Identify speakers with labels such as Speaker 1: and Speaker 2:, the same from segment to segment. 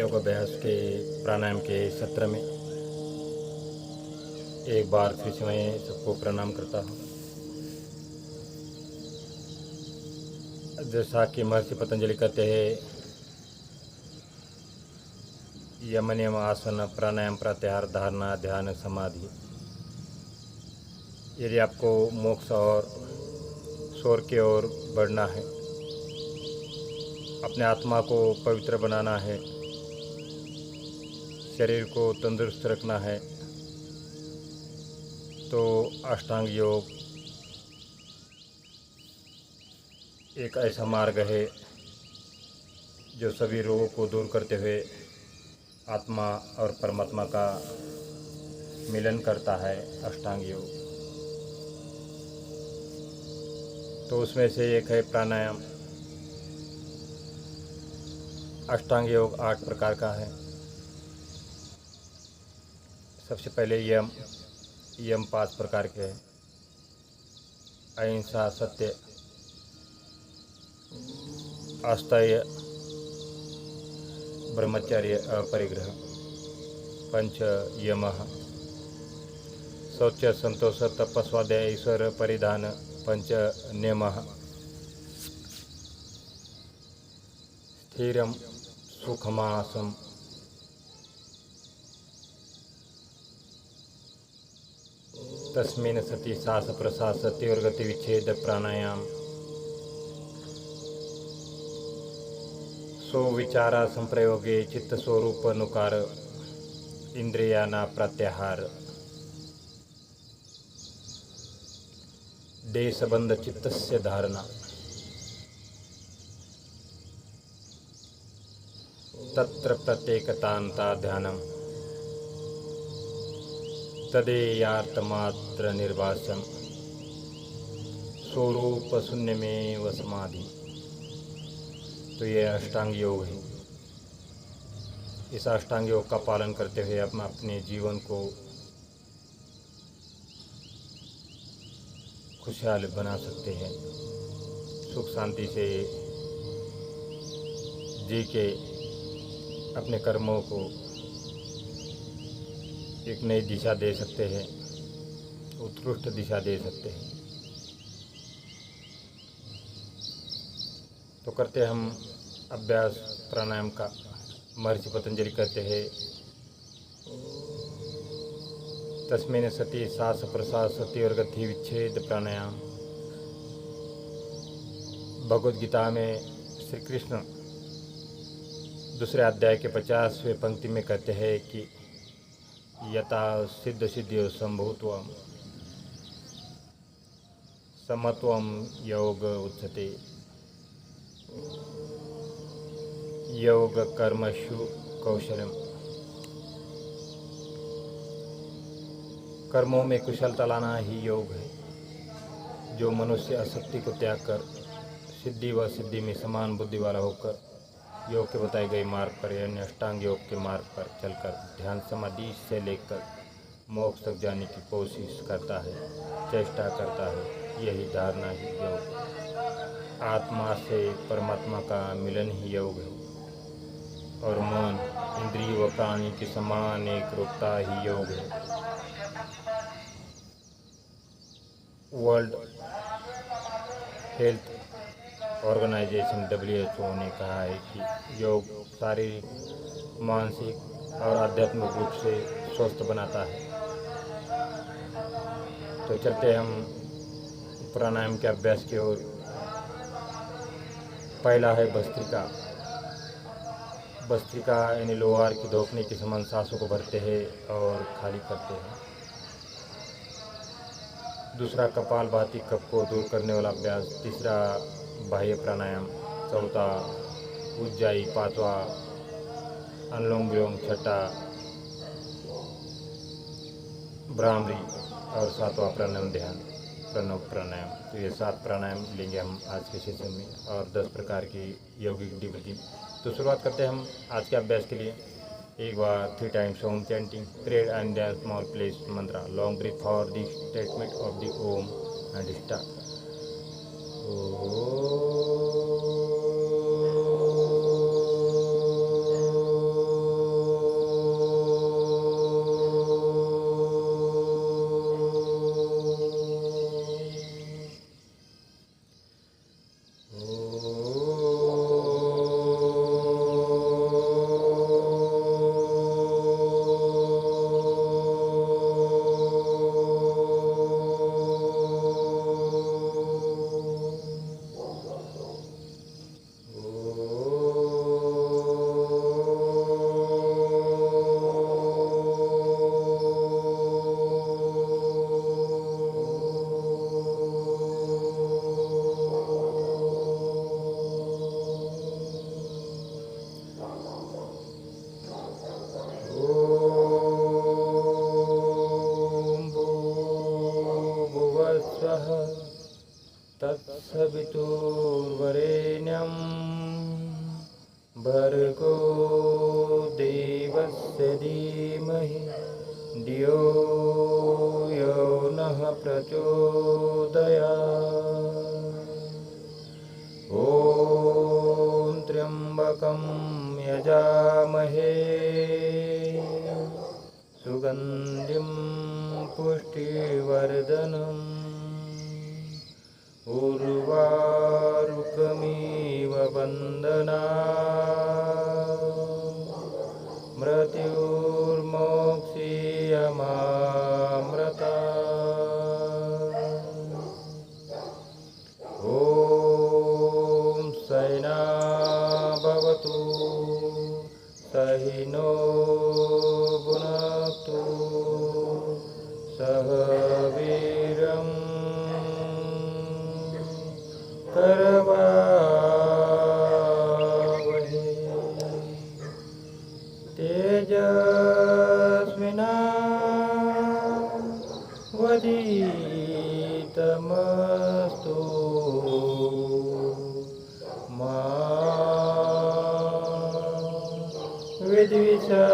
Speaker 1: योग अभ्यास के प्राणायाम के सत्र में एक बार फिर से मैं सबको प्रणाम करता हूँ। जैसा कि महर्षि पतंजलि कहते हैं, यम नियम आसन प्राणायाम प्रत्याहार धारणा ध्यान समाधि। यदि आपको मोक्ष और स्वर्ग की ओर बढ़ना है, अपने आत्मा को पवित्र बनाना है, शरीर को तंदुरुस्त रखना है, तो अष्टांग योग एक ऐसा मार्ग है जो सभी रोगों को दूर करते हुए आत्मा और परमात्मा का मिलन करता है। अष्टांग योग तो उसमें से एक है प्राणायाम। अष्टांग योग 8 प्रकार का है। सबसे पहले यम 5 प्रकार के हैं। अहिंसा, सत्य, आस्तेय, ब्रह्मचर्य, अपरिग्रह। पंच यमः शौच, संतोष, तप, स्वाध्याय, ईश्वर परिधान। पंच नियमः स्थिरम सुखमासम। तस्मिन् सति सांस प्रश्वास और गति विच्छेद प्राणायाम। सो विचारा संप्रयोगे चित्त स्वरूप नुकार इंद्रियाना प्रत्याहार। देशबंध चित्तस्य धारणा। तत्र प्रत्येकतान्ता ध्यानम तदेयार्थमात्र निर्वासम। स्वरूप शून्यमेव समाधि। तो ये अष्टांग योग है। इस अष्टांग योग का पालन करते हुए हम अपने जीवन को खुशहाल बना सकते हैं। सुख शांति से जी के अपने कर्मों को एक नई दिशा दे सकते हैं, उत्कृष्ट दिशा दे सकते हैं। तो करते हम अभ्यास प्राणायाम का। महर्षि पतंजलि कहते हैं, तस्मिन् सति सांस प्रश्वास और गति विच्छेद प्राणायाम। भगवद गीता में श्री कृष्ण दूसरे अध्याय के 50वें पंक्ति में कहते हैं कि यथा सिद्ध सिद्धियो संभूत्वम समत्वम योग उच्यते। योग कर्मसु कौशलम। कर्मों में कुशलता लाना ही योग है। जो मनुष्य असक्ति को त्याग कर सिद्धि व सिद्धि में समान बुद्धि वाला होकर योग के बताए गए मार्ग पर यानी अष्टांग योग के मार्ग पर चलकर ध्यान समाधि से लेकर मोक्ष तक जाने की कोशिश करता है, चेष्टा करता है, यही धारणा ही योग है। आत्मा से परमात्मा का मिलन ही योग है और मन, इंद्रिय व प्राणी की समान एक रूपता ही योग है। वर्ल्ड हेल्थ ऑर्गेनाइजेशन WHO ने कहा है कि योग शारीरिक, मानसिक और आध्यात्मिक रूप से स्वस्थ बनाता है। तो चलते हम प्राणायाम के अभ्यास की ओर। पहला है भस्त्रिका। भस्त्रिका यानी लोहार की धोखने के समान सांसों को भरते हैं और खाली करते हैं। दूसरा कपालभाति कफ को दूर करने वाला अभ्यास। तीसरा बाह्य प्राणायाम। चौथा उज्जाई। पांचवा अनुलोम विलोम। छठा भ्रामरी और सातवां प्राणायाम ध्यान प्रणव प्राणायाम। तो ये 7 प्राणायाम लेंगे हम आज के सेशन में और 10 प्रकार की यौगिक गतिविधि। तो शुरुआत करते हैं हम आज के अभ्यास के लिए। एक बार 3 times Om chanting, prayer and small place mantra. Long breath for the statement of the Om and start. तमसः तत्सवितुर्वरेण्यं भर्गो देवस्य धीमहि धियो यो नः प्रचोदयात्। ॐ त्र्यम्बकं यजामहे सुगन्धिं पुष्टिवर्धनम् उर्वारुकमिव बन्धनात् मृत्युर्मोक्षीयमामृतात्। ॐ सैना भवतु सहिनो भुनक्तु सह वीर्यं करवावहै तेजस्विनावधीतमस्तु मा विद्विषावहै।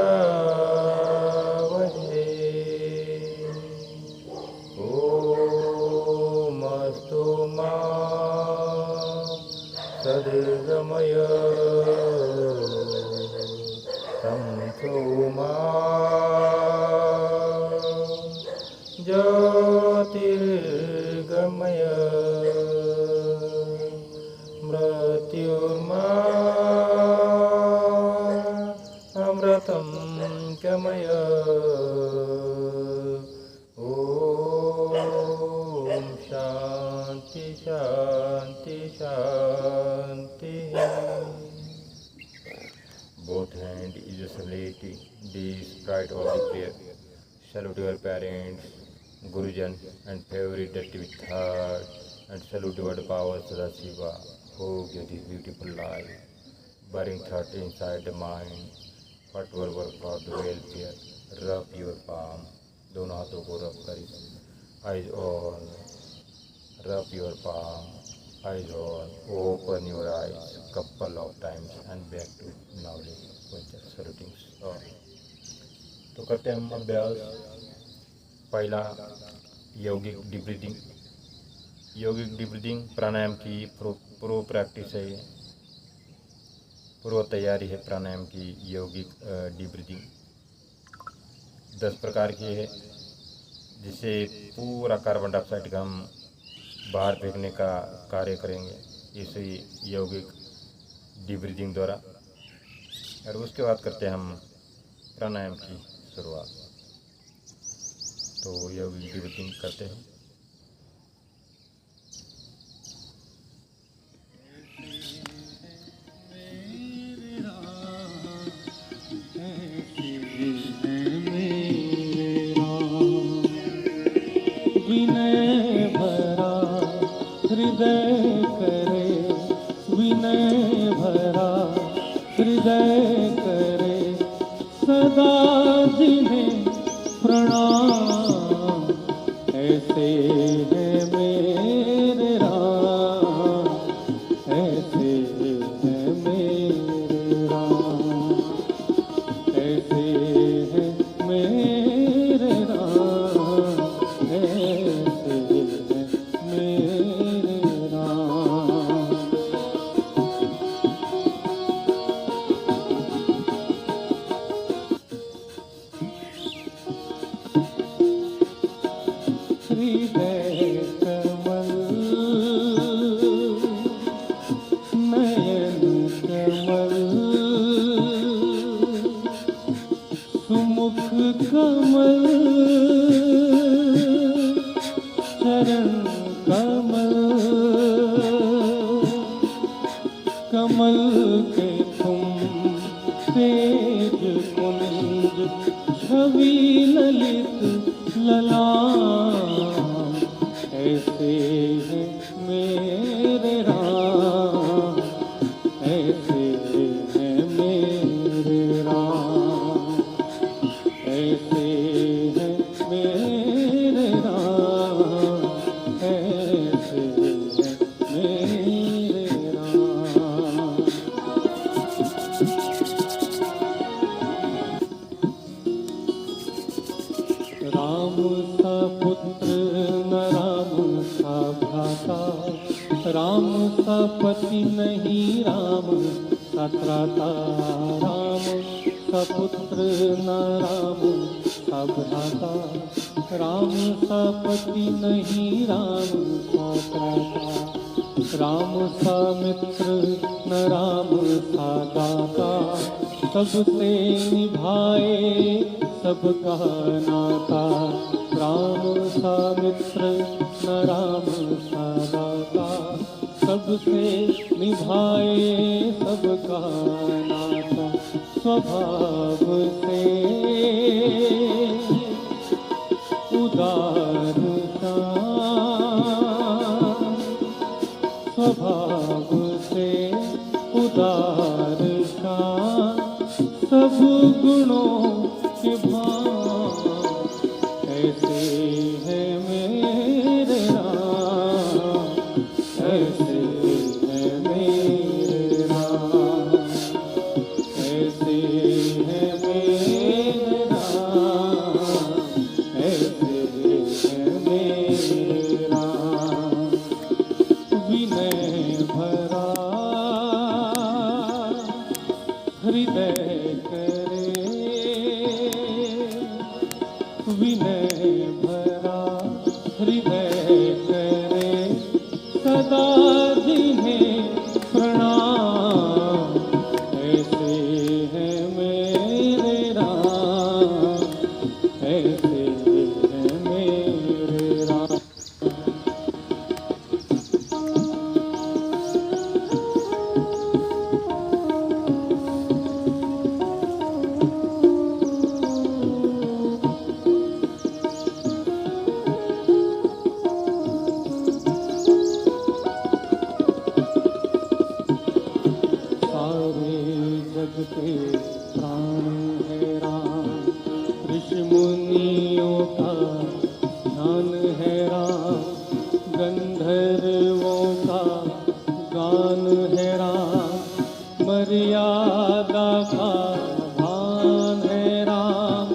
Speaker 1: ओमस्तु मा सद्गमय तमसो मा ज्योतिर्गमय मृत्युर्मा अमृतं गमय। ॐ शान्ति शान्ति शान्ति। Both hand is a solidity, the sprite of the prayer. Salute your parents, Gurujan, and favorite deity with heart, and salute your power Sadashiva, who gave this beautiful life, bearing thought inside the mind, whatever work for the welfare. Rub your palm, दोनों हाथों को रब करें, eyes on, rub your palm, eyes on, open your eyes couple of times and back to knowledge with the saluting on. तो करते हैं हम अभ्यास। पहला यौगिक डीप ब्रीदिंग। यौगिक डीप ब्रीदिंग प्राणायाम की पूर्व प्रैक्टिस है, पूर्व तैयारी है प्राणायाम की। यौगिक डीप ब्रीदिंग 10 प्रकार की है, जिससे पूरा कार्बन डाइऑक्साइड का हम बाहर फेंकने का कार्य करेंगे इस यौगिक डीप ब्रीदिंग द्वारा। और उसके बाद करते हैं हम प्राणायाम की शुरुआत। तो यौगिक डीप ब्रीदिंग करते हैं।
Speaker 2: हृदय करे विनय भरा, हृदय करे सदा जिन्हें प्रणाम। ऐसे है मेरे राम, ऐसे है मेरे राम, ऐसे है मेरे राम, ऐसे है मेरे राम। हृदय कमल नयन कमल सुमुख कमल चरण कमल, कमल के तुम तेज कुंज छवि ललित ललाम। ऐसे है मेरे राम, ऐसे है मेरे राम, ऐसे है मेरे राम, ऐसे सा पुत्र न राम सा भ्राता, राम सा पति नहीं राम सा त्राता, राम सा पुत्र न राम सा भ्राता, राम सा पति नहीं राम सा त्राता, राम सा मित्र न राम सा दाता, सबसे निभाए सबका नाता, राम सा मित्र न राम सा दाता, सबसे निभाए सबका नाता, स्वभाव से उदार स्वभाव से उदार शान, सब गुणों के भान, ऐसे है मेरे राम, ऐसे है मेरे राम, ऐसे है मेरे राम, ऐसे है मेरे राम। विनय भरा हृदय करे, विनय भरा हृदय करे, सदा जिन्हें प्रणाम, ऐसे है मेरे राम, ऐसे है मेरे राम। जग के प्राण है राम, ऋषि मुनियों का ध्यान है राम, गंधर्वों का गान है राम, मर्यादा का भान है राम,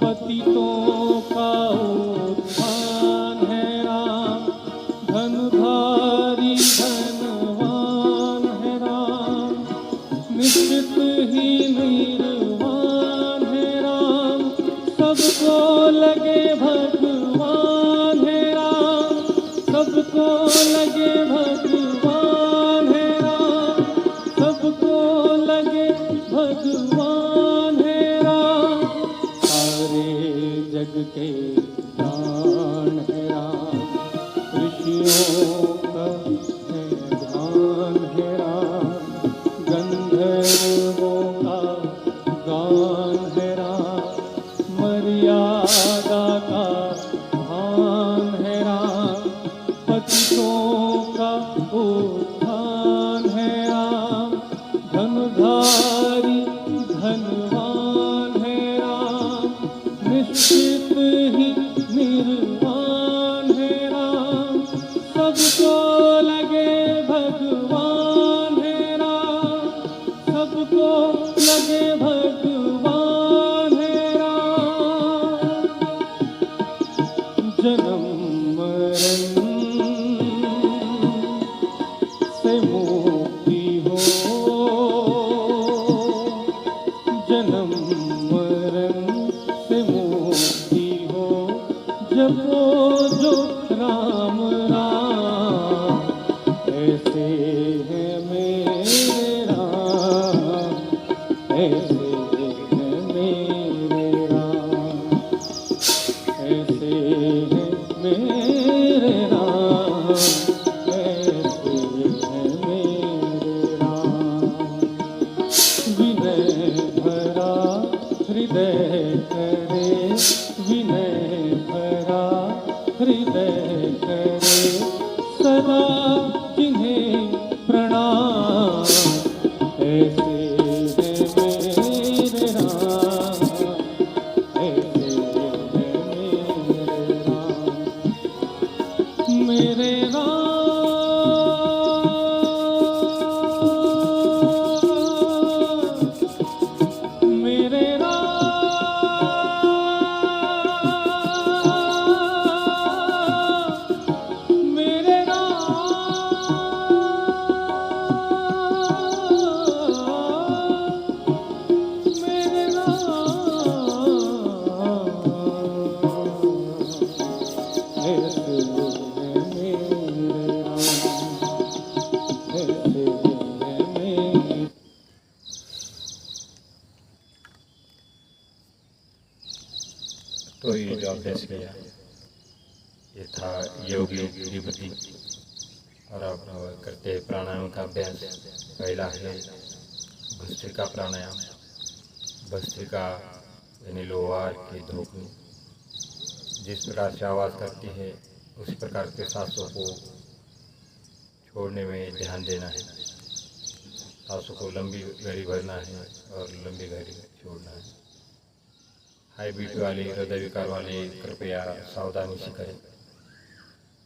Speaker 2: पतितों का उत्थान है राम, धनुधारी धनवान है राम, निश्चित ही निर्वाण है राम, सबको लगे भगवान है राम, सबको लगे भगवान है राम, सबको लगे भगवान है राम, सारे जग के प्राण है राम, ऋषियों का है ध्यान है राम, गंधर्वों का गान है राम, मर्यादा का भान है राम, पतितों का उत्थान है राम, धनुधारी धनवान है राम, निश्चित ही निर्वाण है राम, सबको लगे भगवान है राम, सबको लगे भगवान है राम। जन्म मरण से मुक्ति हो, जन्म मरण से मुक्ति हो, जपो जो राम राम, ऐसे है मेरे राम, ऐसे है मेरे राम, ऐसे है मेरे राम, ऐसे है मेरे राम। विनय भरा हृदय करे, विनय भरा हृदय करे, सदा जिन्हें प्रणाम, ऐसे है मेरे राम, ऐसे है मेरे राम, मेरे राम, मेरे राम। ऐसे मेरे राम, ऐसे मेरे।
Speaker 1: तो ये जो अभ्यास किया ये था योगी त्रिपति। और अब करते हैं प्राणायाम का अभ्यास। पहला है भस्त्रिका प्राणायाम। भस्त्रिका यानी लोहार की धोखनी जिस प्रकार से आवाज़ करती है उसी प्रकार के सांसों को छोड़ने में ध्यान देना है। सांसों को लंबी घड़ी भरना है और लंबी घड़ी छोड़ना है। हाई बीट वाले हृदय विकार वाले कृपया सावधानी से करें।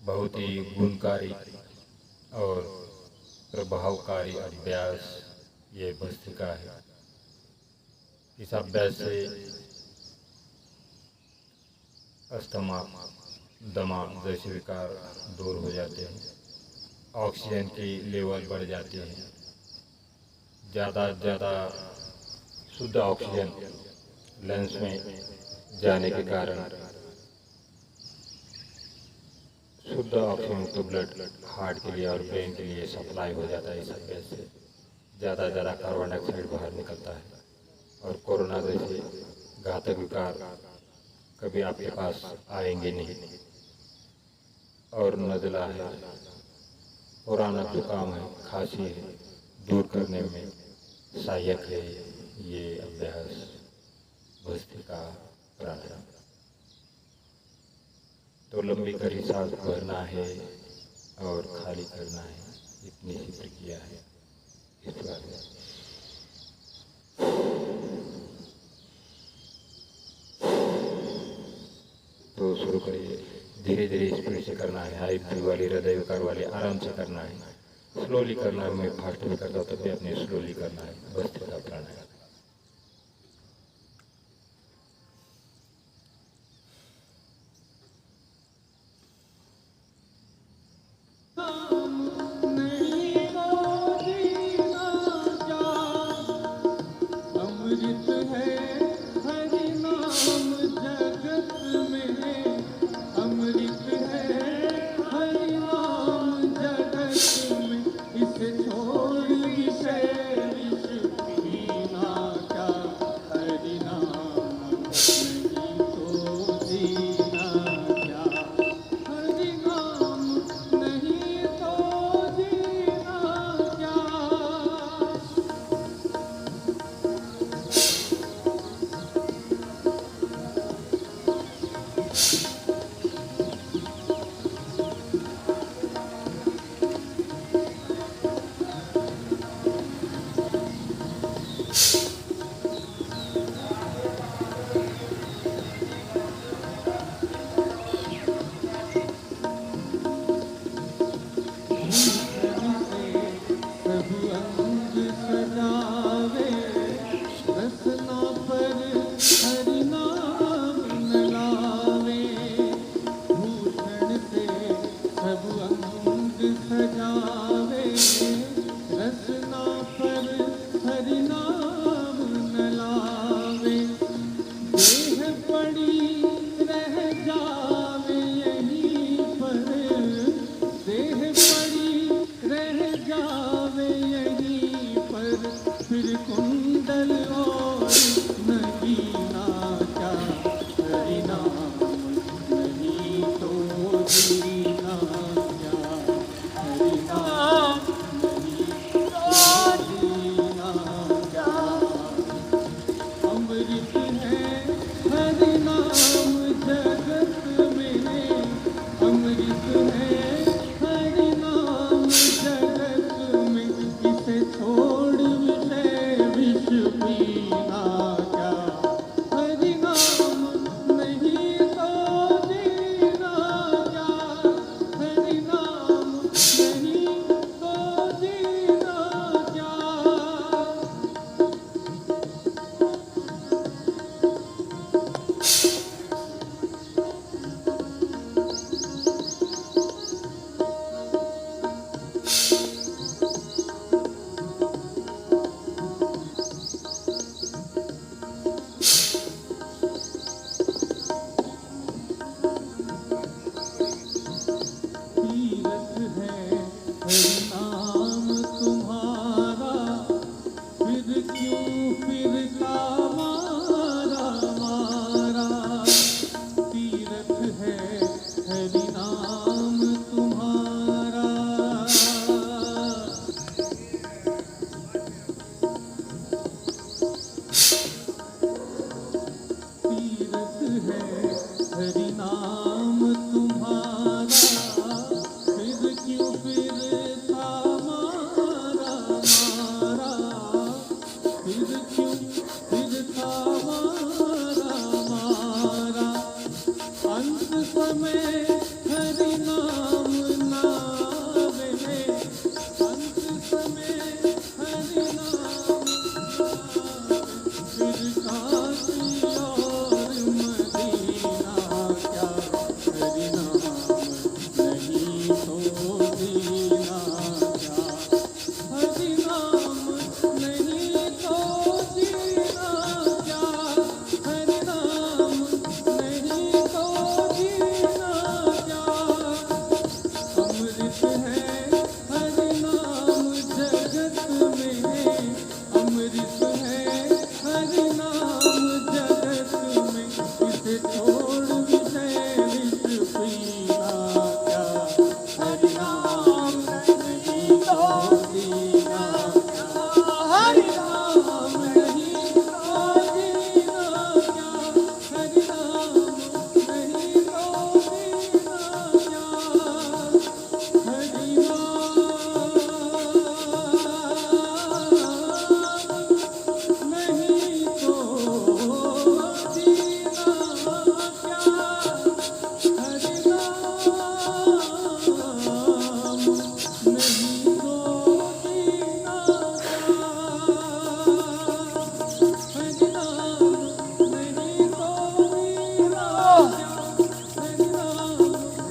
Speaker 1: बहुत ही गुणकारी और प्रभावकारी अभ्यास ये भस्त्रिका है। इस अभ्यास से अस्थमा, दमा जैसे विकार दूर हो जाते हैं। ऑक्सीजन की लेवल बढ़ जाती है। ज़्यादा से ज़्यादा शुद्ध ऑक्सीजन लंग्स में जाने के कारण शुद्ध ऑक्सीजन तो ब्लड हार्ट के लिए और ब्रेन के लिए सप्लाई हो जाता है। इस अभ्यास से ज़्यादा से ज़्यादा कार्बन डाइऑक्साइड बाहर निकलता है और कोरोना जैसे घातक विकार कभी आपके पास आएंगे नहीं। और नज़ला है, पुराना जुकाम है, खांसी है, दूर करने में सहायक है ये अभ्यास भस्त्रिका प्राणायाम। तो लंबी कड़ी सांस भरना है और खाली करना है, इतनी ही प्रक्रिया है इस बार में। तो शुरू करिए। धीरे धीरे स्पीड से करना है। हाई बीपी वाली हृदय विकार वाले आराम से करना है। स्लोली करना है। मैं फास्ट में करता हूँ तब भी अपने स्लोली करना है भस्त्रिका प्राणायाम।
Speaker 2: अमृत है हरि नाम जगत में, अमृत है हरि नाम जगत में, इसे छोड़ विषय विष पीना क्या, हरि नाम नहीं तो जीना क्या, हरि नाम नहीं तो जीना क्या। हरि नाम तुम्हारा तीरथ है, हरि नाम तुम्हारा फिर क्यों फिरता मारा मारा, फिर क्यों फिरता मारा मारा। अंत समय हरि नाम नावे, अंत समय हरि नाम नावे। फिर काशी और मदीना क्या, हरि नाम नहीं तो दीना क्या, हरि नाम नहीं तो दीना क्या, हरि नाम नहीं तो दीना क्या। अमृत है हरि नाम जगत में, अमृत है हरि नाम जगत में। इसे छोड़ विषय विष पीना क्या, हरि नाम नहीं तो दीना क्या, हरि नाम नहीं तो दीना क्या, हरि नाम नहीं तो दीना क्या, हरि नाम नहीं तो दीना क्या, हरि नाम नहीं तो दीना क्या, हरि नाम नहीं तो दीना क्या, हरि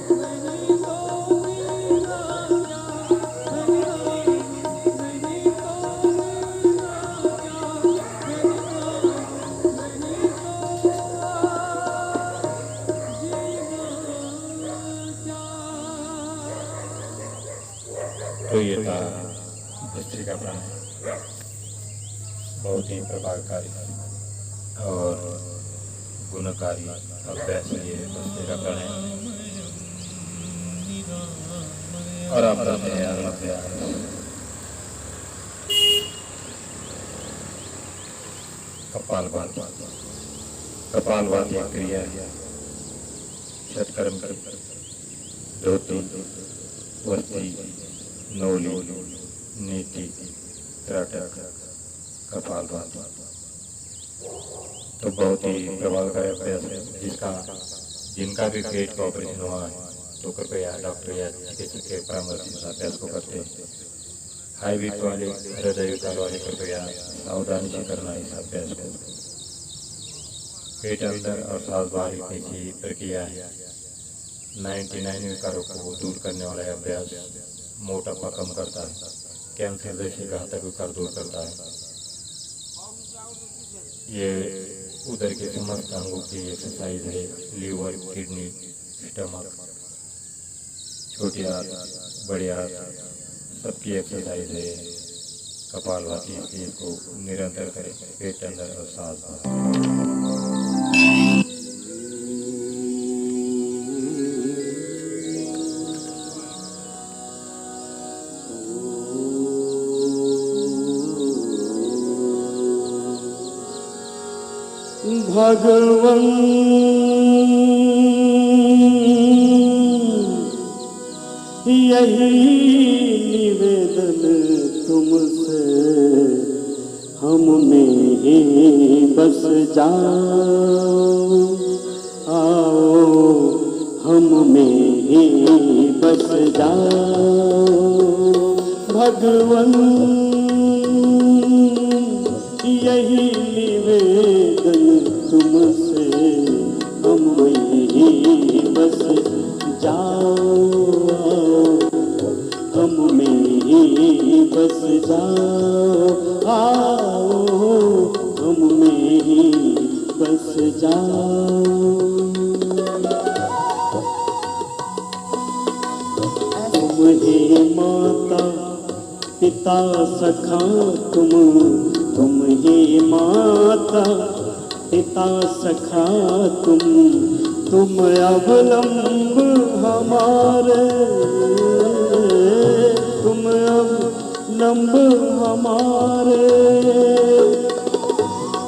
Speaker 2: नाम नहीं तो दीना क्या, हरि नाम नहीं तो दीना क्या, हरि
Speaker 1: तो ये था भस्त्री का प्राण, बहुत ही प्रभावकारी और गुणकारी अभ्यास ये भस्त्री का प्राण है। और आप रहते हैं कपालभाति। कपालभाति एक क्रिया है षटकर्म की, धोती, वस्ती, नौली, नीति, त्राटक, कपालभाति। तो बहुत ही प्रभावकारी अभ्यास है जिनका भी पेट का ऑपरेशन हुआ है तो कृपया डॉक्टर या चिकित्सक के परामर्श से अभ्यास को करते हैं। हाई बीपी वाले, हृदय विकार वाले कृपया सावधानी से करना इस अभ्यास को। पेट अंदर और सांस बाहर इतनी सी प्रक्रिया है। 99 विकारों को दूर करने वाला यह अभ्यास मोटापा कम करता है, कैंसर जैसे घातक विकार दूर करता है। ये उदर के समस्त अंगों की एक्सरसाइज है। लीवर, किडनी, स्टमक, छोटी हाथ, बड़ी हाथ, सबकी एक्सरसाइज है। कपालभाति इसको निरंतर करें, पेट अंदर और सांस बाहर।
Speaker 2: भगवन यही निवेदन तुमसे, हम में ही बस जाओ, आओ हम में ही बस जाओ। भगवन यही निवेदन तुमसे, हम में ही बस जाओ, हम में ही बस जाओ, आओ हम में ही बस जाओ। तुम ही माता पिता सखा, तुम ही माता पिता सखा, तुम अवलंब हमारे, तुम अवलंब हमारे।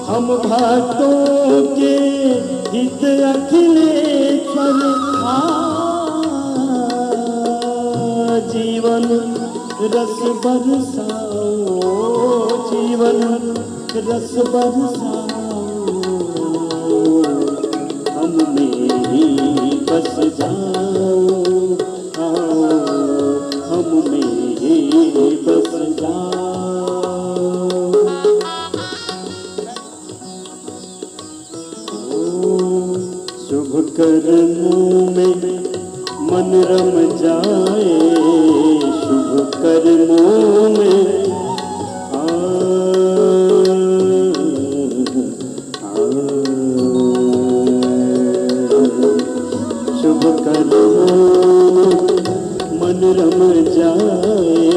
Speaker 2: हम भक्तों के हित अखिलेश्वर, जीवन रस बरसाओ, जीवन रस बरसाओ, हम में ही बस जाओ, आओ हम में ही बस जाओ। शुभ कर्मों में मन रम जाए, शुभ कर्मों में शुभ कर्मों में मन रम जाए,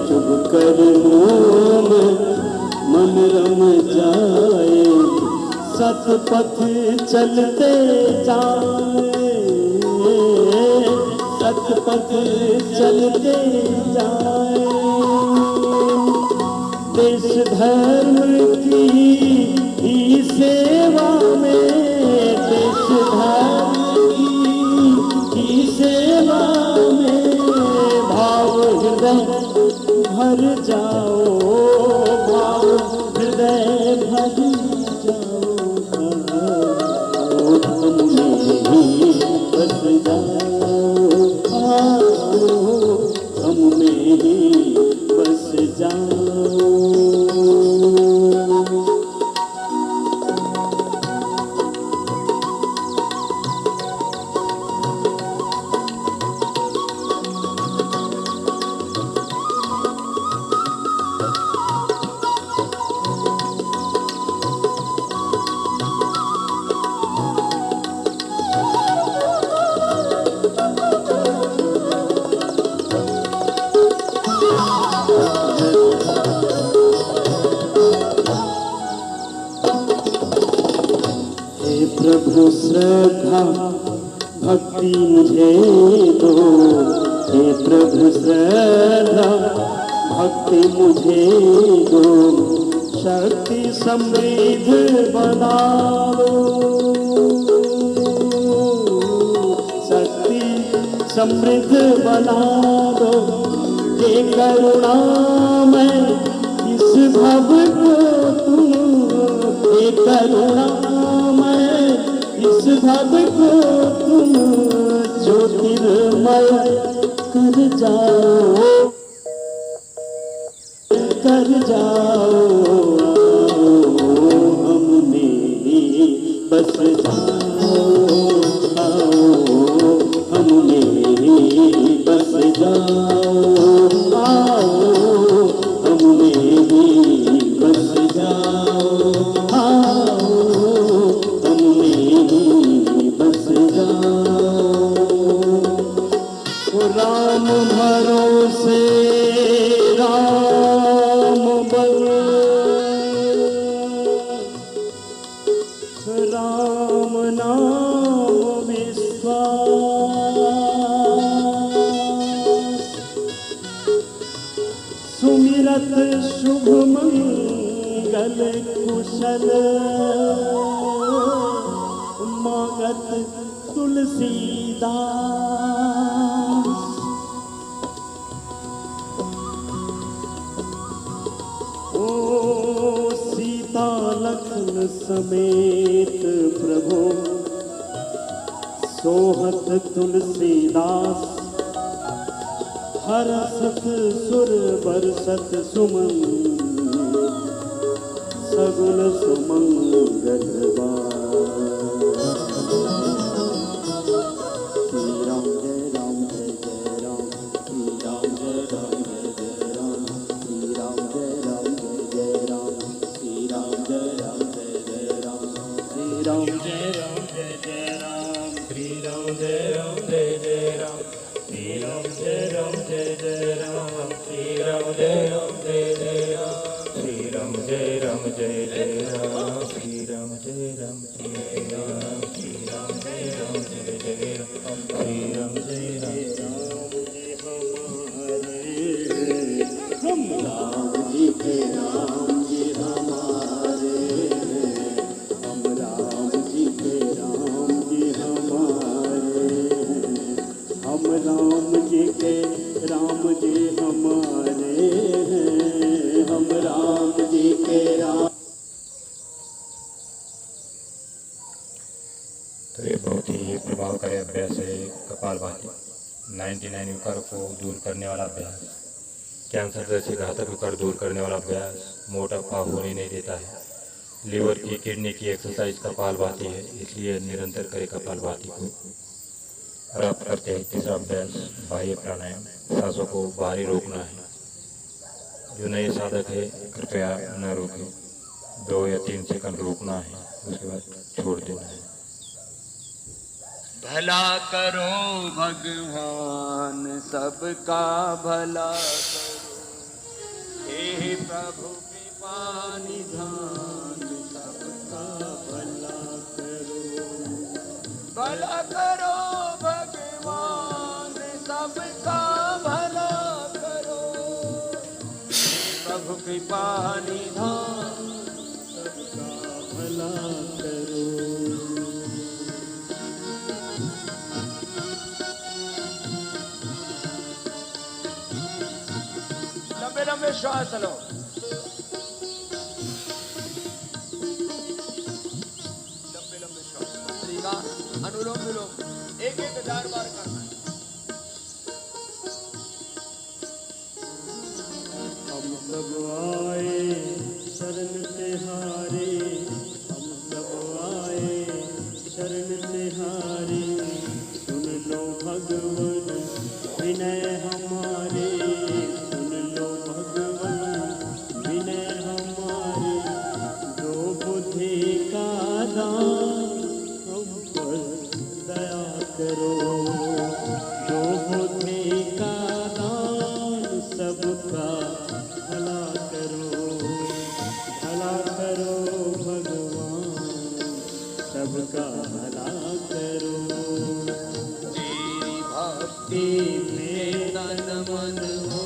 Speaker 2: शुभ कर्मों में मन रम जाए, सतपथ चलते जाए, सतपथ चलते जाए, देश धर्म की ही सेवा में, देश धर्म की सेवा में भाव हृदय भर जाओ, भाव हृदय भर जाओ, हम में ही बस जाओ, हम में ही बस जाओ। प्रभु श्रद्धा भक्ति मुझे दो, हे प्रभु श्रद्धा भक्ति मुझे दो, शक्ति समृद्ध बना दो, शक्ति समृद्ध बना दो, हे करुणामय इस भव को तुम, हे करुणामय इस भव को तुम ज्योतिर्मय कर जाओ, कर जाओ, हम में ही बस जाओ, आओ हम में ही बस जाओ, आओ हम में ही बस जाओ, आओ हम में ही बस जाओ। राम भरोसे राम बलो, राम नाम विश्वास, सुमिरत शुभ मंगल कुशल, मागत तुलसीदास। ओ सीता लखन समेत प्रभु सोहत तुलसीदास, हरसत सुर बरसत सुमन, सगुन सुमंगल
Speaker 1: Shri Ram
Speaker 2: जय राम जी हमारे, हम राम जी के राम जी हमारे, हम राम जी के राम जी हमारे, हम राम जी के राम जी हमारे, हम राम जी के राम।
Speaker 1: तो ये बहुत ही प्रभावकारी अभ्यास है कपालभाति। 99 विकारों को दूर करने वाला अभ्यास, कैंसर जैसे घातक विकार दूर करने वाला अभ्यास, मोटापा होने नहीं देता है, लीवर की किडनी की एक्सरसाइज कपालभाति है, इसलिए निरंतर करें कपालभाति को। और आप करते हैं तीसरा अभ्यास बाह्य प्राणायाम, सांसों को बाहरी रोकना है। जो नए साधक है कृपया न रोकें, 2 या 3 सेकंड रोकना है, उसके बाद छोड़ देना है।
Speaker 2: भला करो भगवान सबका भला करो, हे प्रभु कृपा निधान सबका भला करो। भला करो भगवान सबका भला करो, हे प्रभु कृपा निधान सबका भला करो। लंबे लंबे श्वास लो। लंबे लंबे श्वास तरीका अनुलोम विलोम एक 1000 बार करना है। हम सब आए शरण तिहारे, हम सब आए शरण तिहारे, सुन लो भगवन विनय हमारे, सुन लो भगवन विनय हमारे, दो बुद्धि का दान हम पर दया करो, दो बुद्धि का दान सबका भला करो, भला करो भगवान सबका भला करो। तेरी भक्ति में तन मन हो,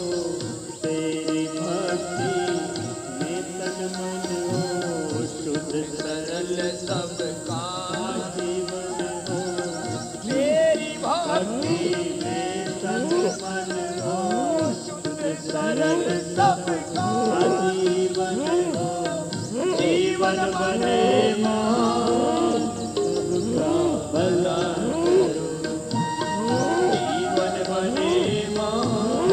Speaker 2: तेरी भक्ति में तन मन हो, शुद्ध सरल सबका जीवन हो, तेरी भक्ति में तन मन हो, शुद्ध सरल सबका जीवन हो, जीवन बने मान सबका भला करो, जीवन बने मान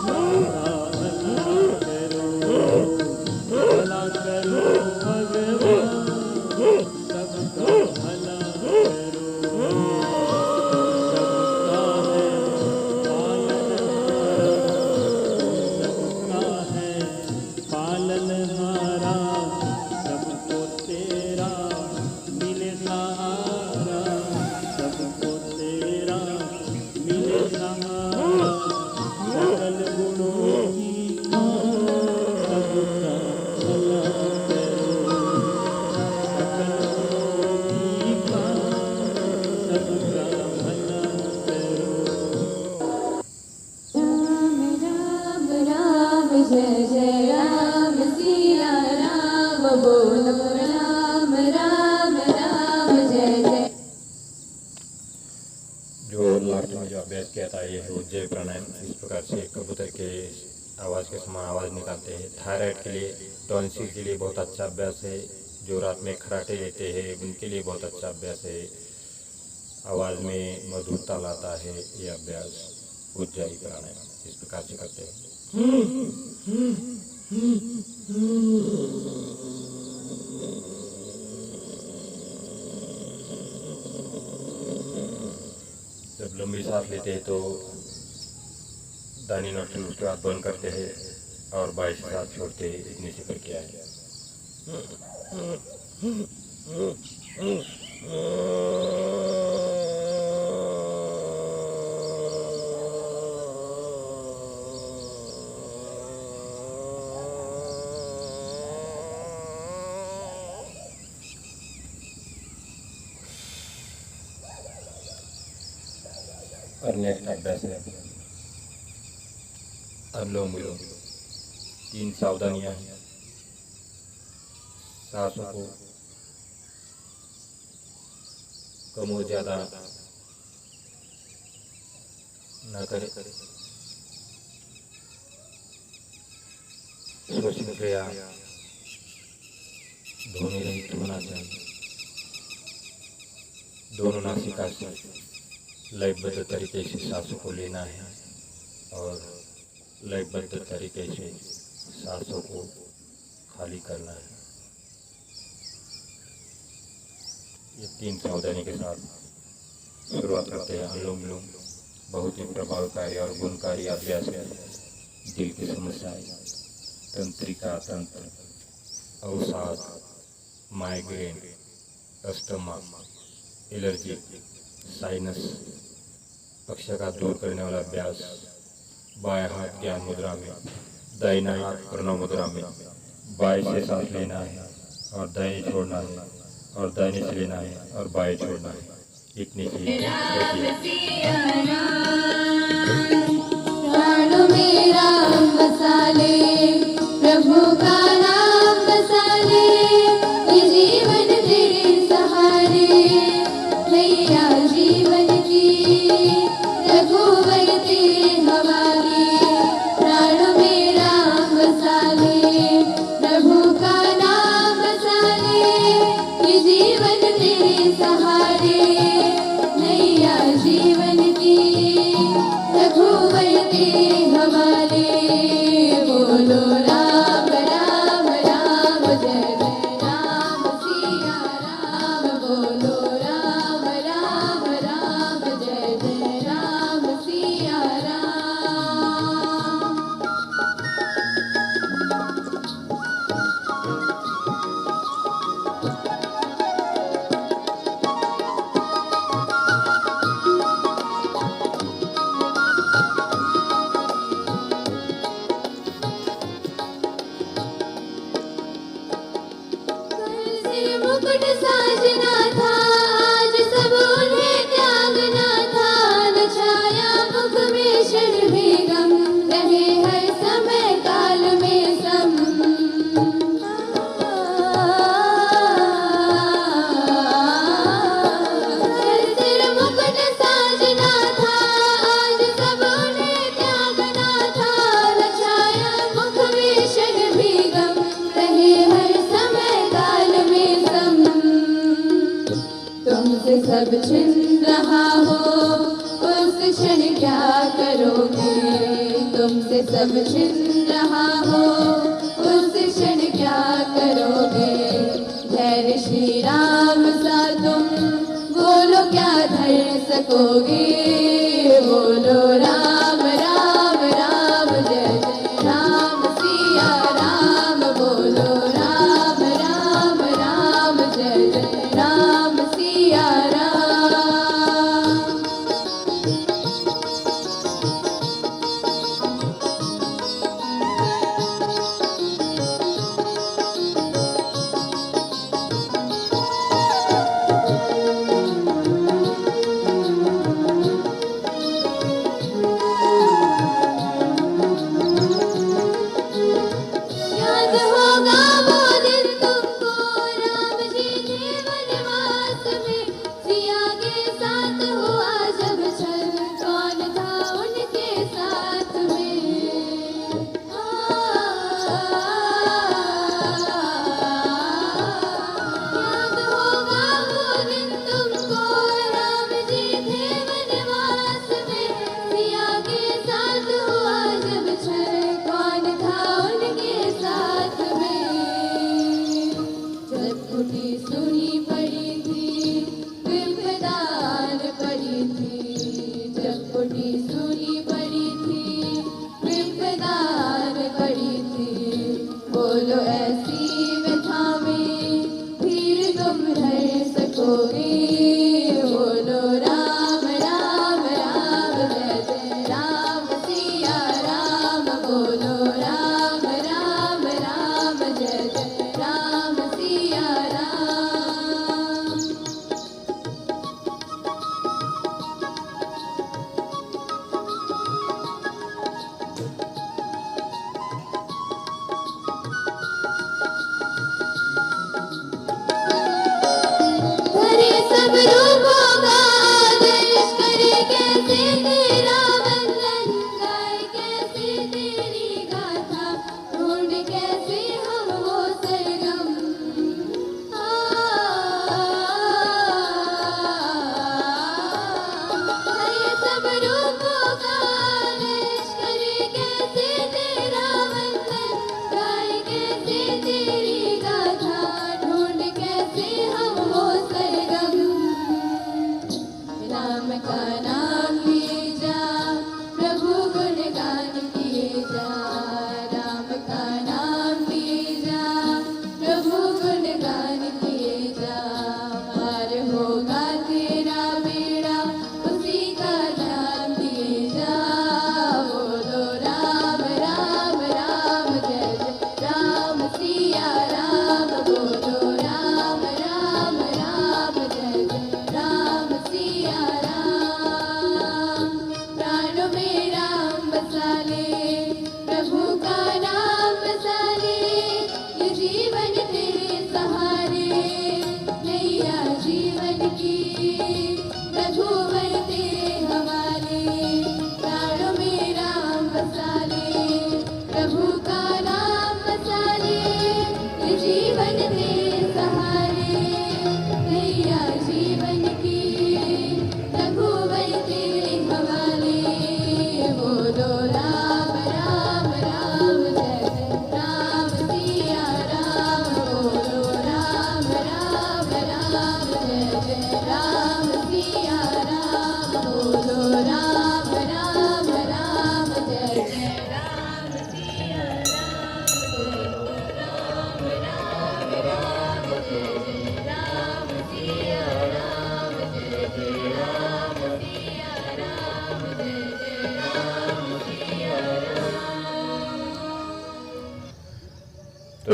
Speaker 2: सबका भला करो, भला करो भगवान सबका भला करो, सबका है पालनहारा, सबका है पालनहारा, सबको तेरा मिले सहारा, सबको तेरा मिले सहारा, सकल गुणों की सबका भला करो, सकल गुणों की सबका भला करो।
Speaker 3: राम राम राम जय जय राम सिया राम, बोलो राम राम राम जय जय।
Speaker 1: जो लास्ट में जो अभ्यास किया था ये है उज्जय प्राणायाम। इस प्रकार से कबूतर के आवाज़ के समान आवाज़ निकालते हैं। थायराइड के लिए, टॉन्सिल के लिए बहुत अच्छा अभ्यास है। जो रात में खराटे लेते हैं उनके लिए बहुत अच्छा अभ्यास है। आवाज़ में मधुरता लाता है ये अभ्यास उज्जयी प्राणायाम। इस प्रकार से करते हैं। जब लंबी सांस लेते हैं तो दानी नोस्ट्रल उसके बाद बंद करते हैं और 22 सांस छोड़ते हैं। इतनी सी प्रक्रिया है। और नेक्स्ट अभ्यास है अनुलोम विलोम। 3 सावधानियां हैं। सांसों को कम और ज़्यादा न करें। श्वसन क्रिया ध्वनि रहित होना चाहिए। दोनों नासिका से लयबद्ध तरीके से सांसों को लेना है और लयबद्ध तरीके से सांसों को खाली करना है। ये 3 सावधानी के साथ शुरुआत करते हैं अनुलोम विलोम। बहुत ही प्रभावकारी और गुणकारी अभ्यास है। दिल की समस्याएं, तंत्रिका तंत्र, अवसाद, माइग्रेन, अस्थमा, एलर्जी, साइनस, पक्षाघात दूर करने वाला अभ्यास। बाएं हाथ ज्ञान मुद्रा में, दाहिना हाथ प्रणव मुद्रा में। बाएं से सांस लेना है और दाहिने छोड़ना है और दाहिने से लेना है और बाएं छोड़ना है। इतनी सी
Speaker 3: प्राणों में राम बसाले, प्रभु का नाम बसाले, ये जीवन तेरे सहारे, नैया जीवन की रघुवर तेरे हवाले। प्राणों में राम बसाले, प्रभु का नाम बसाले, ये जीवन तेरे सहारे, नैया जीवन की रघुवर तेरे हवाले। बोलो राम राम राम, जय जय राम सिया राम। बोलो राम राम राम, जय जय राम सिया राम। सिर मुकुट साजना था, आज सब उन्हें त्यागना था। न छाया मुख में क्षण भी गम, रहे हर समय काल में सम। सिर मुकुट साजना था, आज सब उन्हें त्यागना था। न छाया मुख में क्षण भी गम, रहे हर समय काल में सम। तुमसे सब छिन रहा हो, उस क्षण क्या करोगे? तुमसे सब छिन रहा हो, उस क्षण क्या करोगे? धैर्य श्री राम सा तुम बोलो क्या धर सकोगे? बोलो राम राम राम, जय जय राम सिया राम। बोलो राम राम राम, जय जय राम सिया राम।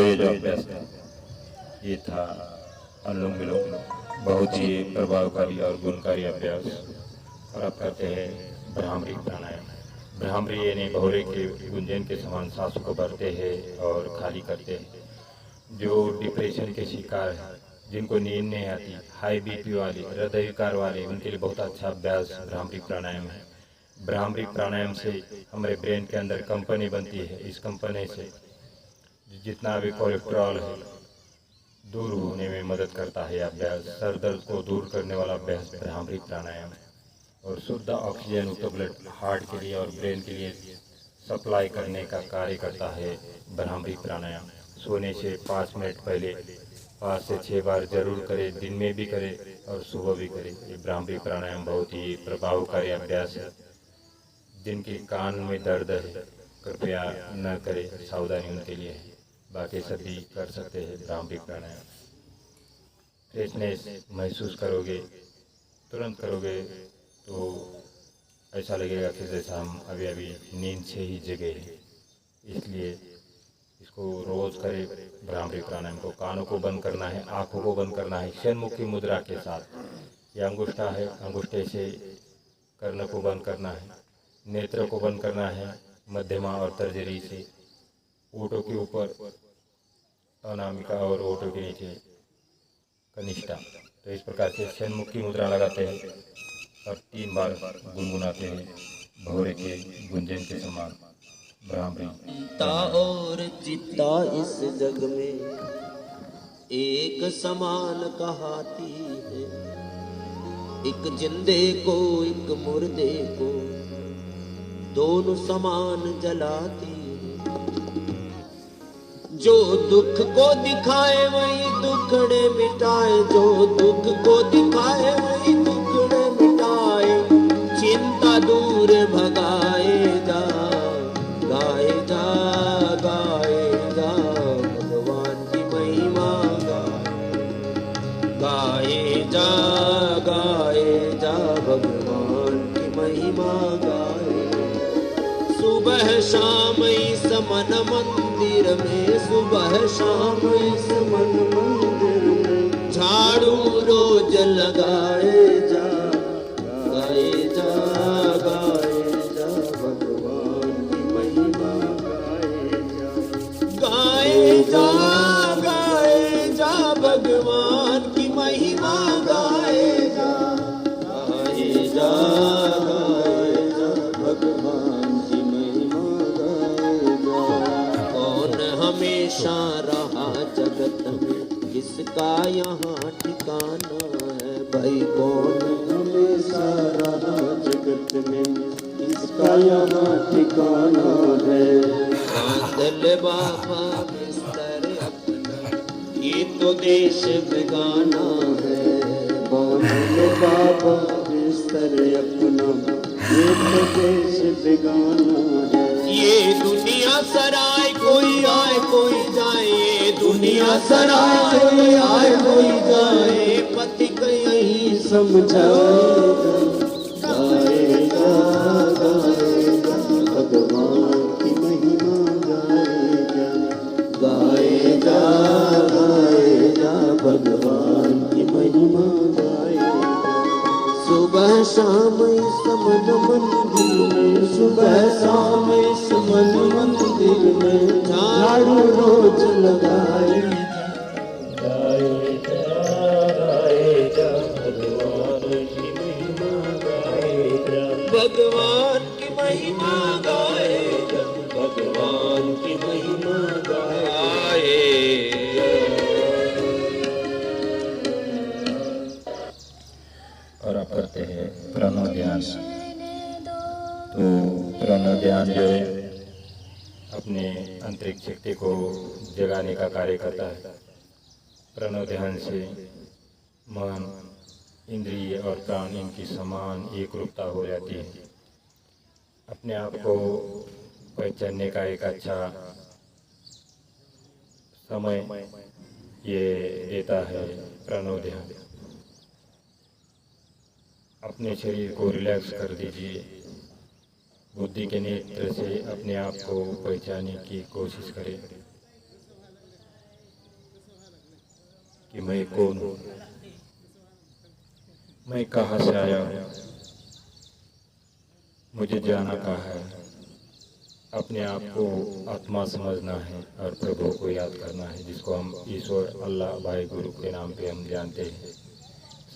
Speaker 1: ये जो अभ्यास था ये था अनुलोम विलोम, बहुत ही प्रभावकारी और गुणकारी अभ्यास। और अब करते हैं भ्रामरी प्राणायाम। भ्रामरी यानी भौरे के गुंजन के समान सांसों को भरते हैं और खाली करते हैं। जो डिप्रेशन के शिकार हैं, जिनको नींद नहीं आती, हाई बीपी वाले, हृदय विकार वाले, उनके लिए बहुत अच्छा अभ्यास भ्रामरी प्राणायाम है। भ्रामरी प्राणायाम से हमारे ब्रेन के अंदर कंपनी बनती है। इस कंपनी से जितना भी कोलेस्ट्रॉल है दूर होने में मदद करता है। अभ्यास सर दर्द को दूर करने वाला अभ्यास भ्रामरी प्राणायाम है। और शुद्ध ऑक्सीजन युक्त ब्लड हार्ट के लिए और ब्रेन के लिए सप्लाई करने का कार्य करता है भ्रामरी प्राणायाम। सोने से 5 मिनट पहले 5 से 6 बार जरूर करें, दिन में भी करें और सुबह भी करें। ये भ्रामरी प्राणायाम बहुत ही प्रभावकारी अभ्यास है। जिनके कान में दर्द है कृपया न करें, सावधानी उनके लिए है। बाकी सभी कर सकते हैं भ्रामरी प्राणायाम। फ्रेशनेस महसूस करोगे, तुरंत करोगे तो ऐसा लगेगा कि जैसा हम अभी अभी नींद से ही जगे हैं। इसलिए इसको रोज़ करें भ्रामरी प्राणायाम को। कानों को बंद करना है, आँखों को बंद करना है षण्मुखी मुद्रा के साथ। यह अंगूठा है, अंगूठे से कर्ण को बंद करना है, नेत्र को बंद करना है मध्यमा और तर्जनी से, ओठों के ऊपर अनामिका और ओठों के नीचे कनिष्ठा। तो इस प्रकार से षण्मुखी मुद्रा लगाते हैं और 3 बार गुनगुनाते हैं भौरे के गुंजन के समान भ्रामरी।
Speaker 4: चित्ता और चित्ता इस जग में एक समान कहाती है। एक जिंदे को एक मुर्दे को दोनों समान जलाती है। जो दुख को दिखाए वही दुखड़े मिटाए, जो दुख को दिखाए वही दुखड़े मिटाए। चिंता दूर भगाए जा, गाए जा, गाए जा भगवान की महिमा गाए जा, गाए जा भगवान की महिमा गाए। सुबह शाम इस मन मंदिर में, सुबह शाम इस मन मंदिर में झाड़ू रोज लगाए जा, गाए जा, गाए जा भगवान की महिमा गाए जा, गाए जा, गाए जा भगवान की महिमा गाए जा, गाए जा, गाए जा भगवान की महिमा गाए जा। कौन हमेशा रहा जगत में, किसका यहाँ ठिकाना है भाई। कौन हमेशा रहा जगत में, किसका यहाँ ठिकाना है। बादल बाबा बिस्तर अपना, ये तो देश बेगाना है। बादल बाबा बिस्तर अपना, ये तो देश बेगाना है। ये दुनिया सराय कोई आए कोई जाए, ये दुनिया सराय कोई आए कोई जाए। पति कहीं समझाएगा, गाएगा, गाएगा भगवान की महिमा गाएगा, गाएगा, गाएगा भगवान की महिमा गाएगा। सुबह शाम इस मन मंदिर में, सुबह शाम इस मन मंदिर में झाड़ू रोज लगाए भगवान की महिमा गाएगा, भगवान की महिमा गाए।
Speaker 1: और आप करते हैं प्रणव ध्यान। तो प्रणव ध्यान जो है अपने आंतरिक शक्ति को जगाने का कार्य करता है। प्रणव ध्यान से मन, इंद्रिय और प्राण इनकी समान एक रूपता हो जाती है। अपने आप को पहचानने का एक अच्छा समय ये देता है प्रणव ध्यान। अपने शरीर को रिलैक्स कर दीजिए। बुद्धि के नेत्र से अपने आप को पहचानने की कोशिश करें। कि मैं कौन हूँ, मैं कहाँ से आया हूँ, मुझे जाना कहाँ है। अपने आप को आत्मा समझना है और प्रभु को याद करना है, जिसको हम ईश्वर, अल्लाह, भाई, गुरु के नाम पे हम जानते हैं।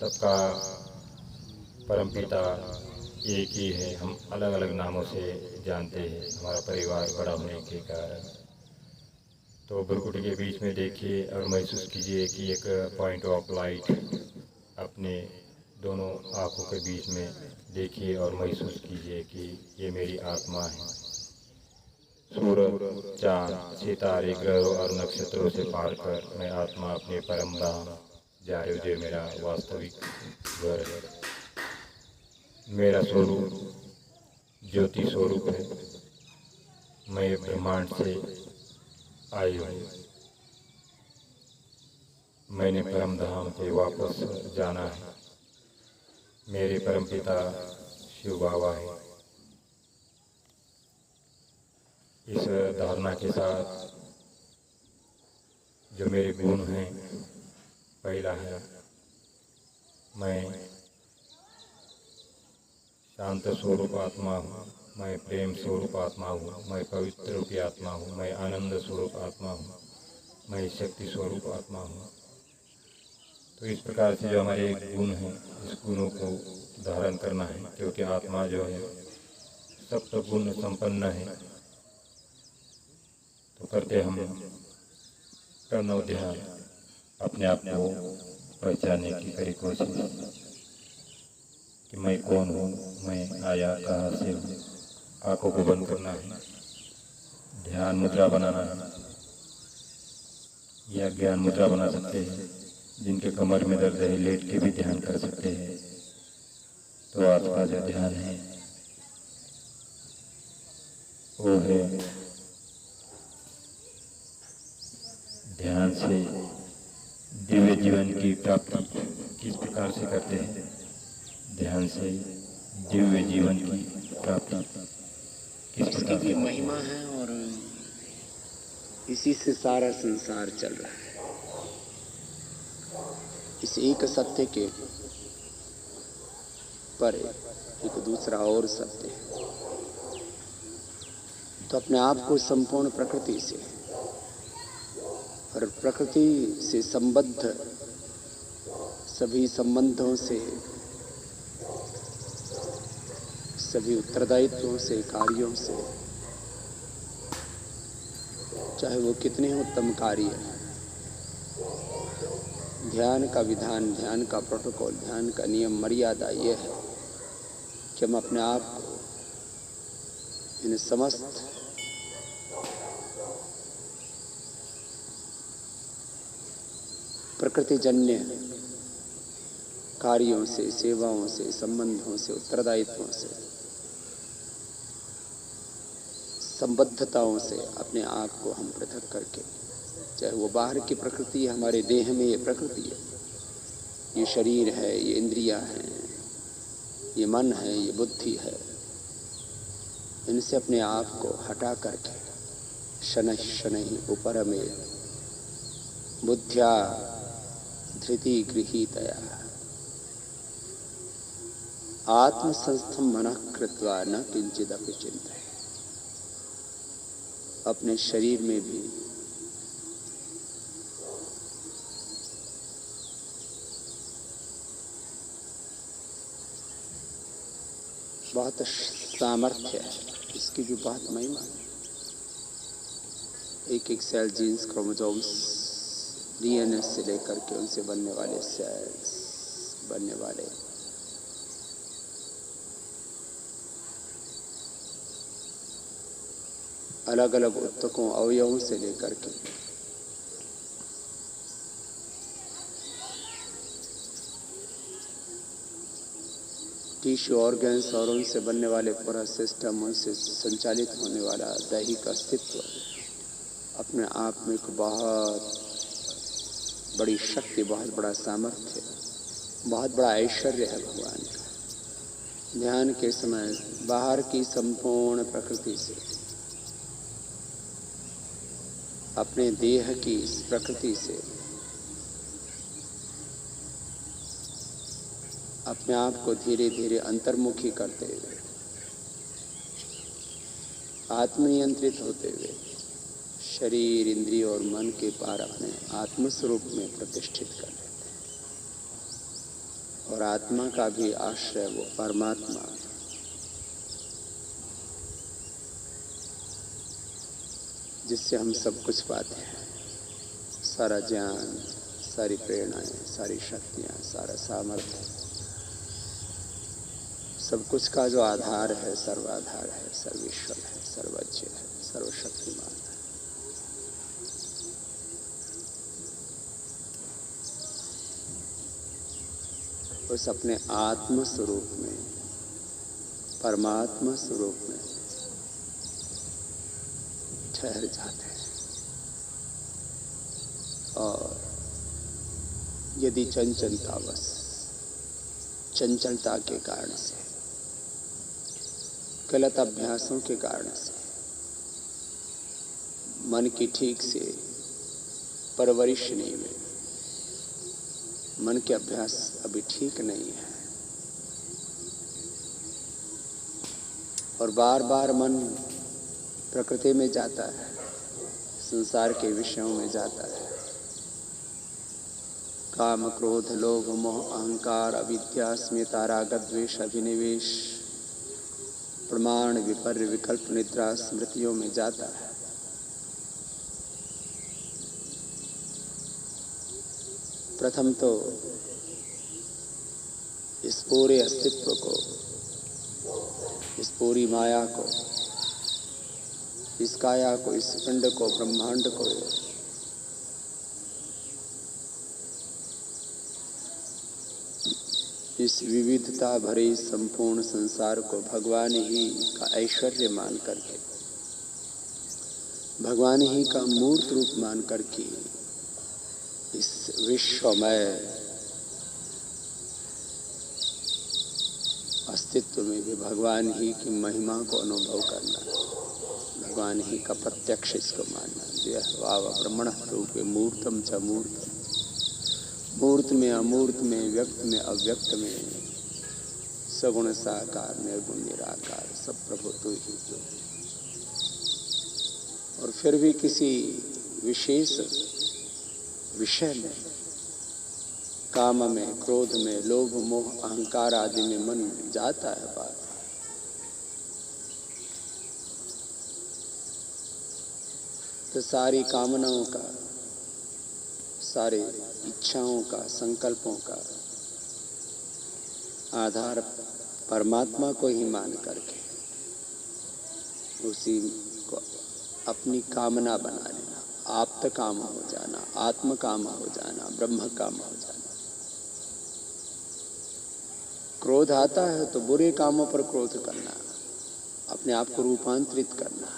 Speaker 1: सबका परमपिता एक ही है, हम अलग अलग नामों से जानते हैं हमारा परिवार बड़ा होने के कारण। तो भ्रुकुटी के बीच में देखिए और महसूस कीजिए कि एक पॉइंट ऑफ लाइट अपने दोनों आँखों के बीच में देखिए और महसूस कीजिए कि ये मेरी आत्मा है। सूरज, चाँद, सितारे, ग्रहों और नक्षत्रों से पार कर मैं आत्मा अपने परम धाम जा रही हूँ, जो मेरा वास्तविक घर है। मेरा स्वरूप ज्योति स्वरूप है। मैं ब्रह्मांड से आई हूँ। मैंने परम धाम पे वापस जाना है। मेरे परमपिता शिव बाबा है। इस धारणा के साथ जो मेरे गुण हैं, पहला है मैं शांत स्वरूप आत्मा हूँ, मैं प्रेम स्वरूप आत्मा हूँ, मैं पवित्र रूपी आत्मा हूँ, मैं आनंद स्वरूप आत्मा हूँ, मैं शक्ति स्वरूप आत्मा हूँ। तो इस प्रकार से जो हमारे गुण हैं, इस गुणों को धारण करना है, क्योंकि आत्मा जो है सप्त गुण संपन्न है। तो करते हम प्रणव ध्यान, अपने आप को पहचानने की करी कोशिश कि मैं कौन हूँ, मैं आया कहाँ से हूँ। आंखों को बंद करना है, ध्यान मुद्रा बनाना है या ज्ञान मुद्रा बना सकते हैं। जिनके कमर में दर्द है लेट के भी ध्यान कर सकते हैं। तो आज का जो ध्यान है वो है ध्यान से दिव्य जीवन की प्राप्ति किस प्रकार से करते हैं। ध्यान से दिव्य जीवन की प्राप्ति किस प्रकार
Speaker 5: इसकी महिमा है और इसी से सारा संसार चल रहा है। इस एक सत्य के पर एक दूसरा और सत्य है। तो अपने आप को संपूर्ण प्रकृति से और प्रकृति से संबद्ध सभी संबंधों से, सभी उत्तरदायित्वों से, कार्यों से, चाहे वो कितने उत्तम कार्य है, ध्यान का विधान, ध्यान का प्रोटोकॉल, ध्यान का नियम, मर्यादा यह है कि हम अपने आप को इन समस्त प्रकृतिजन्य कार्यों से, सेवाओं से, संबंधों से, उत्तरदायित्वों से, संबद्धताओं से अपने आप को हम पृथक करके, चाहे वो बाहर की प्रकृति है, हमारे देह में ये प्रकृति है, ये शरीर है, ये इंद्रियां हैं, ये मन है, ये बुद्धि है, इनसे अपने आप को हटा करके शनैः शनैः उपरमे बुद्ध्या धृति गृहीतया आत्मसंस्थं मनः कृत्वा न किंचिदपि चिंतयेत्। अपने शरीर में भी बहुत सामर्थ्य है, इसकी भी बहुत महिमा है। एक एक सेल, जीन्स, क्रोमोसोम्स, डीएनए से लेकर के उनसे बनने वाले सेल्स, बनने वाले अलग अलग ऊतकों, अवयवों से लेकर के टिश्यू, ऑर्गन्स और उनसे बनने वाले पूरा सिस्टम, उनसे संचालित होने वाला दैहिक अस्तित्व अपने आप में एक बहुत बड़ी शक्ति, बहुत बड़ा सामर्थ्य, बहुत बड़ा ऐश्वर्य है भगवान का। ध्यान के समय बाहर की संपूर्ण प्रकृति से, अपने देह की इस प्रकृति से अपने आप को धीरे धीरे अंतर्मुखी करते हुए, आत्मनियंत्रित होते हुए शरीर, इंद्रिय और मन के पार अपने आत्मस्वरूप में प्रतिष्ठित कर लेते हैं। और आत्मा का भी आश्रय वो परमात्मा, जिससे हम सब कुछ पाते हैं, सारा ज्ञान, सारी प्रेरणाएं, सारी शक्तियां, सारा सामर्थ्य, सब कुछ का जो आधार है, सर्वाधार है, सर्वेश्वर है, सर्वज्ञ है, सर्वशक्तिमान है। उस अपने आत्म स्वरूप में, परमात्मा स्वरूप में ठहर जाते हैं। और यदि चंचलतावश, चंचलता के कारण से, गलत अभ्यासों के कारण से, मन की ठीक से परवरिश नहीं हुई, मन के अभ्यास अभी ठीक नहीं है और बार बार मन प्रकृति में जाता है, संसार के विषयों में जाता है, काम, क्रोध, लोभ, मोह, अहंकार, अविद्या, अस्मिता, राग, द्वेष, अभिनिवेश, प्रमाण, विपर्य, विकल्प, निद्रा, स्मृतियों में जाता है। प्रथम तो इस पूरे अस्तित्व को, इस पूरी माया को, इस काया को, इस पिंड को, ब्रह्मांड को, इस विविधता भरे संपूर्ण संसार को भगवान ही का ऐश्वर्य मान करके, भगवान ही का मूर्त रूप मान करके, इस विश्वमय अस्तित्व में भी भगवान ही की महिमा को अनुभव करना, भगवान ही का प्रत्यक्ष इसको मानना। यह वाव ब्रह्मण रूपे मूर्तम च मूर्त, मूर्त में अमूर्त में, व्यक्त में अव्यक्त में, सगुण साकार, निर्गुण निराकार, सब प्रभु तू ही तू। और फिर भी किसी विशेष विषय में, काम में, क्रोध में, लोभ, मोह, अहंकार आदि में मन जाता है बात, तो सारी कामनाओं का, सारे इच्छाओं का, संकल्पों का आधार परमात्मा को ही मान करके उसी को अपनी कामना बना लेना, आप्त काम हो जाना, आत्म काम हो जाना, ब्रह्म काम हो जाना। क्रोध आता है तो बुरे कामों पर क्रोध करना, अपने आप को रूपांतरित करना,